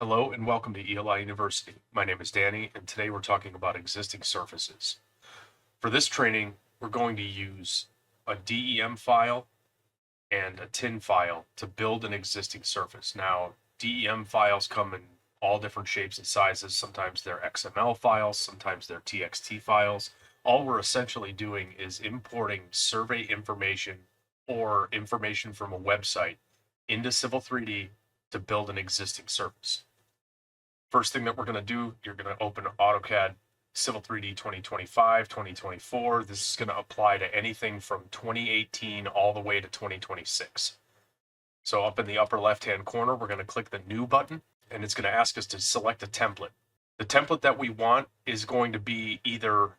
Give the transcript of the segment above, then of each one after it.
Hello and welcome to ELI University. My name is Danny and today we're talking about existing surfaces. For this training, we're going to use a DEM file and a TIN file to build an existing surface. Now, DEM files come in all different shapes and sizes. Sometimes they're XML files, sometimes they're TXT files. All we're essentially doing is importing survey information or information from a website into Civil 3D to build an existing surface. First thing that we're going to do, you're going to open AutoCAD Civil 3D 2025, 2024. This is going to apply to anything from 2018 all the way to 2026. So up in the upper left-hand corner, we're going to click the New button, and it's going to ask us to select a template. The template that we want is going to be either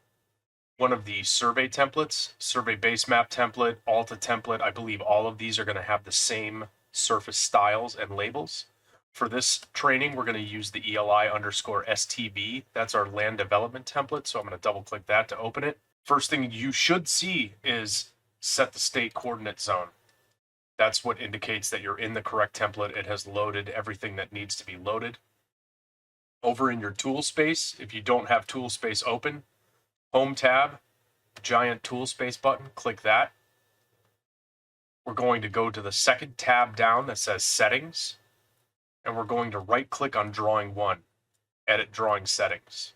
one of the survey templates, survey base map template, Alta template. I believe all of these are going to have the same surface styles and labels. For this training, we're going to use the ELI_STB. That's our land development template. So I'm going to double click that to open it. First thing you should see is set the state coordinate zone. That's what indicates that you're in the correct template. It has loaded everything that needs to be loaded. Over in your tool space, if you don't have tool space open, Home tab, giant tool space button, click that. We're going to go to the second tab down that says Settings, and we're going to right click on Drawing 1, Edit Drawing Settings.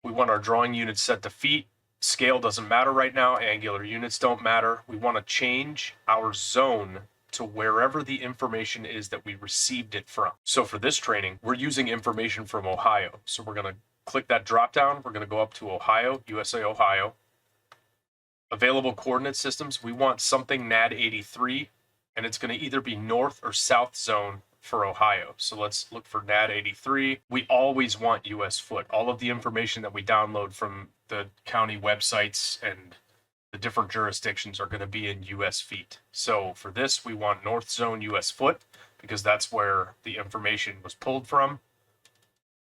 We want our drawing units set to feet. Scale doesn't matter right now, angular units don't matter. We want to change our zone to wherever the information is that we received it from. So for this training, we're using information from Ohio. So we're going to click that drop down. We're going to go up to Ohio, USA, Ohio. Available coordinate systems, we want something NAD 83, and it's going to either be north or south zone for Ohio. So let's look for NAD 83. We always want US foot. All of the information that we download from the county websites and the different jurisdictions are going to be in US feet. So for this, we want north zone US foot because that's where the information was pulled from.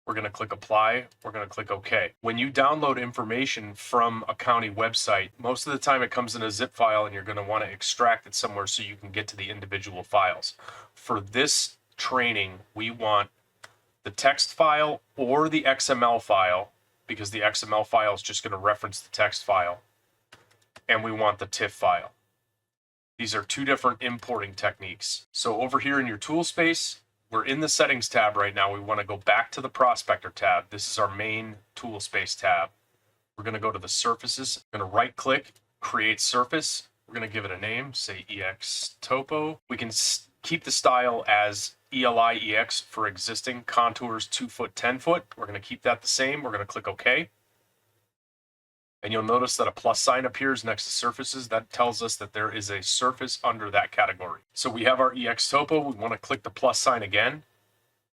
We're going to click apply. We're going to click OK. When you download information from a county website, most of the time it comes in a zip file and you're going to want to extract it somewhere so you can get to the individual files. For this training, we want the text file or the XML file because the XML file is just going to reference the text file. And we want the TIFF file. These are two different importing techniques. So over here in your tool space, we're in the settings tab right now. We want to go back to the prospector tab. This is our main tool space tab. We're going to go to the surfaces. We're going to right click, create surface. We're going to give it a name, say EX Topo. We can keep the style as ELI EX for existing contours 2 foot, 10 foot. We're going to keep that the same. We're going to click OK. And you'll notice that a plus sign appears next to surfaces. That tells us that there is a surface under that category. So we have our EX Topo. We want to click the plus sign again.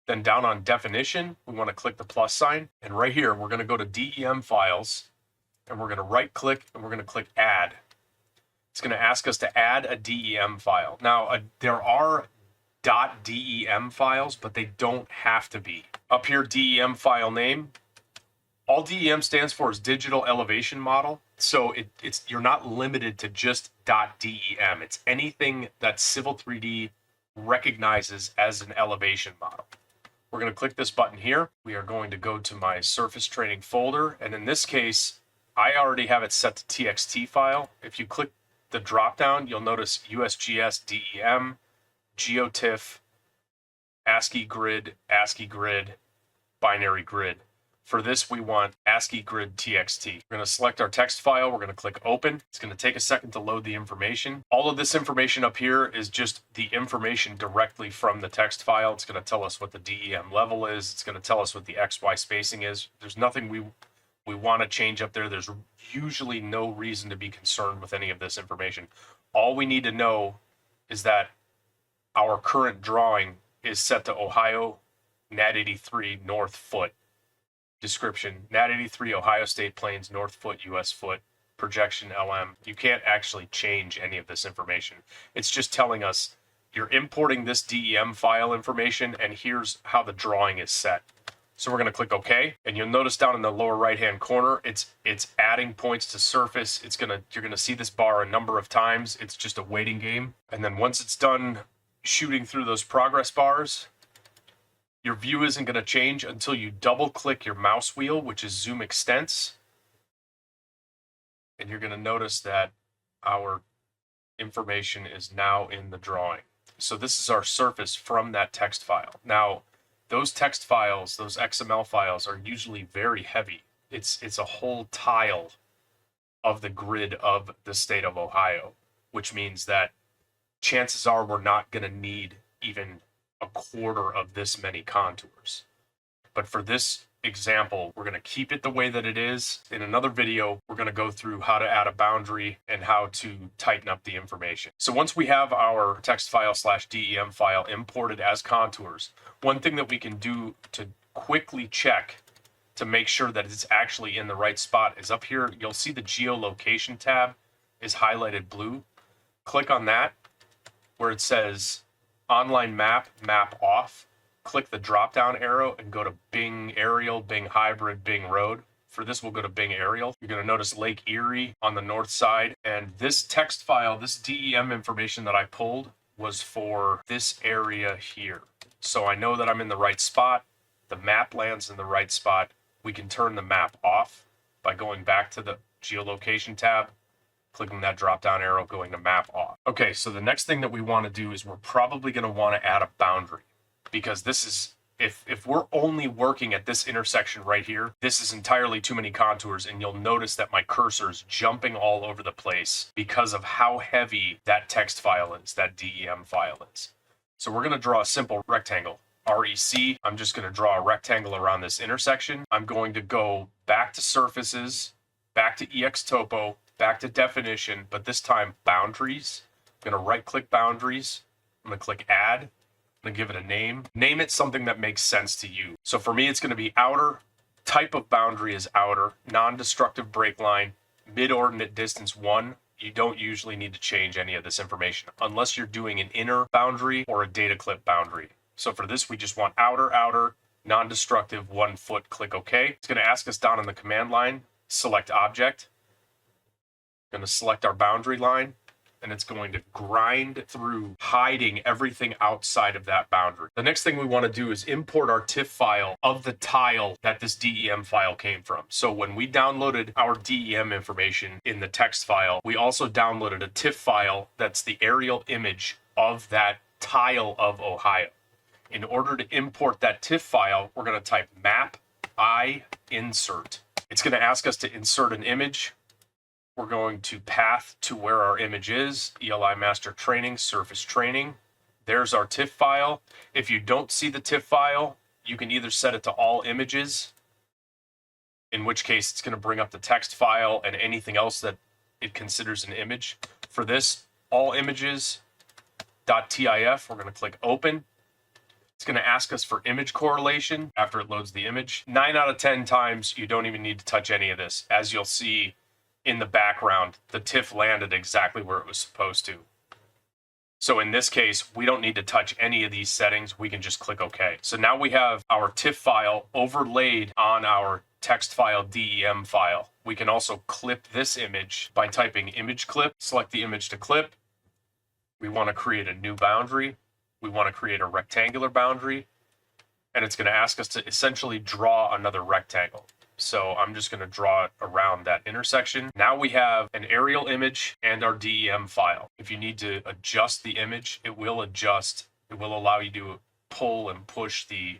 Then down on definition, we want to click the plus sign. And right here, we're going to go to DEM files. And we're going to right click and we're going to click add. It's going to ask us to add a DEM file. Now, there are .dem files, but they don't have to be. Up here, DEM file name. All DEM stands for is digital elevation model. So you're not limited to just .dem. It's anything that Civil 3D recognizes as an elevation model. We're going to click this button here. We are going to go to my surface training folder. And in this case, I already have it set to TXT file. If you click the drop down, you'll notice USGS, DEM, GeoTIFF, ASCII grid, binary grid. For this, we want ASCII grid TXT. We're going to select our text file. We're going to click open. It's going to take a second to load the information. All of this information up here is just the information directly from the text file. It's going to tell us what the DEM level is. It's going to tell us what the XY spacing is. There's nothing we want to change up there. There's usually no reason to be concerned with any of this information. All we need to know is that our current drawing is set to Ohio NAD 83 north foot. Description, NAD 83 Ohio State Plains north foot US foot, projection LM. You can't actually change any of this information. It's just telling us you're importing this DEM file information and here's how the drawing is set. So we're going to click OK, and you'll notice down in the lower right hand corner it's adding points to surface. You're going to see this bar a number of times. It's just a waiting game. And then once it's done shooting through those progress bars, Your view isn't going to change until you double click your mouse wheel, which is zoom extents. And you're going to notice that our information is now in the drawing. So this is our surface from that text file. Now, those text files, those XML files, are usually very heavy. It's a whole tile of the grid of the state of Ohio, which means that chances are we're not going to need even a quarter of this many contours. But for this example, we're going to keep it the way that it is. In another video, we're going to go through how to add a boundary and how to tighten up the information. So once we have our text file /DEM file imported as contours, one thing that we can do to quickly check to make sure that it's actually in the right spot is up here. You'll see the geolocation tab is highlighted blue. Click on that where it says online map off. Click the drop down arrow and go to Bing Aerial, Bing Hybrid, Bing Road. For this, we'll go to Bing Aerial. You're going to notice Lake Erie on the north side. And this text file, this DEM information that I pulled was for this area here. So I know that I'm in the right spot. The map lands in the right spot. We can turn the map off by going back to the geolocation tab, clicking that drop down arrow, going to map off. Okay, so the next thing that we want to do is we're probably going to want to add a boundary. Because this is, if we're only working at this intersection right here, this is entirely too many contours, and you'll notice that my cursor is jumping all over the place because of how heavy that text file is, that DEM file is. So we're going to draw a simple rectangle, REC. I'm just going to draw a rectangle around this intersection. I'm going to go back to surfaces, back to EXTopo, back to definition, but this time boundaries. I'm going to right-click boundaries. I'm going to click add. I'm going to give it a name. Name it something that makes sense to you. So for me, it's going to be outer. Type of boundary is outer. Non-destructive break line. Mid-ordinate distance 1. You don't usually need to change any of this information unless you're doing an inner boundary or a data clip boundary. So for this, we just want outer, non-destructive 1 foot. Click OK. It's going to ask us down in the command line, select object. I'm going to select our boundary line. And it's going to grind through hiding everything outside of that boundary. The next thing we want to do is import our TIFF file of the tile that this DEM file came from. So when we downloaded our DEM information in the text file, we also downloaded a TIFF file that's the aerial image of that tile of Ohio. In order to import that TIFF file, we're going to type map I insert. It's going to ask us to insert an image. We're going to path to where our image is, ELI master training, surface training. There's our TIFF file. If you don't see the TIFF file, you can either set it to all images, in which case it's going to bring up the text file and anything else that it considers an image. For this, all images.tif, we're going to click open. It's going to ask us for image correlation after it loads the image. 9 out of 10 times, you don't even need to touch any of this. As you'll see, in the background, the TIFF landed exactly where it was supposed to. So in this case, we don't need to touch any of these settings. We can just click OK. So now we have our TIFF file overlaid on our text file DEM file. We can also clip this image by typing image clip. Select the image to clip. We want to create a new boundary. We want to create a rectangular boundary. And it's going to ask us to essentially draw another rectangle. So I'm just going to draw it around that intersection. Now we have an aerial image and our DEM file. If you need to adjust the image, it will adjust. It will allow you to pull and push the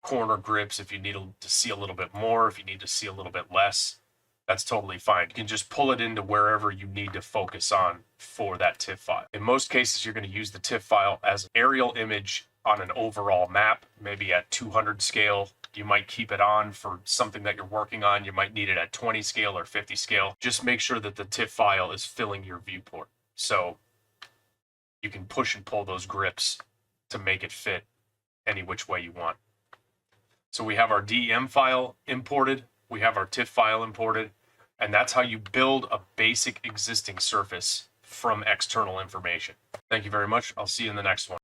corner grips if you need to see a little bit more, if you need to see a little bit less. That's totally fine. You can just pull it into wherever you need to focus on for that TIFF file. In most cases, you're going to use the TIFF file as an aerial image on an overall map, maybe at 200 scale. You might keep it on for something that you're working on. You might need it at 20 scale or 50 scale. Just make sure that the TIFF file is filling your viewport. So you can push and pull those grips to make it fit any which way you want. So we have our DEM file imported. We have our TIFF file imported. And that's how you build a basic existing surface from external information. Thank you very much. I'll see you in the next one.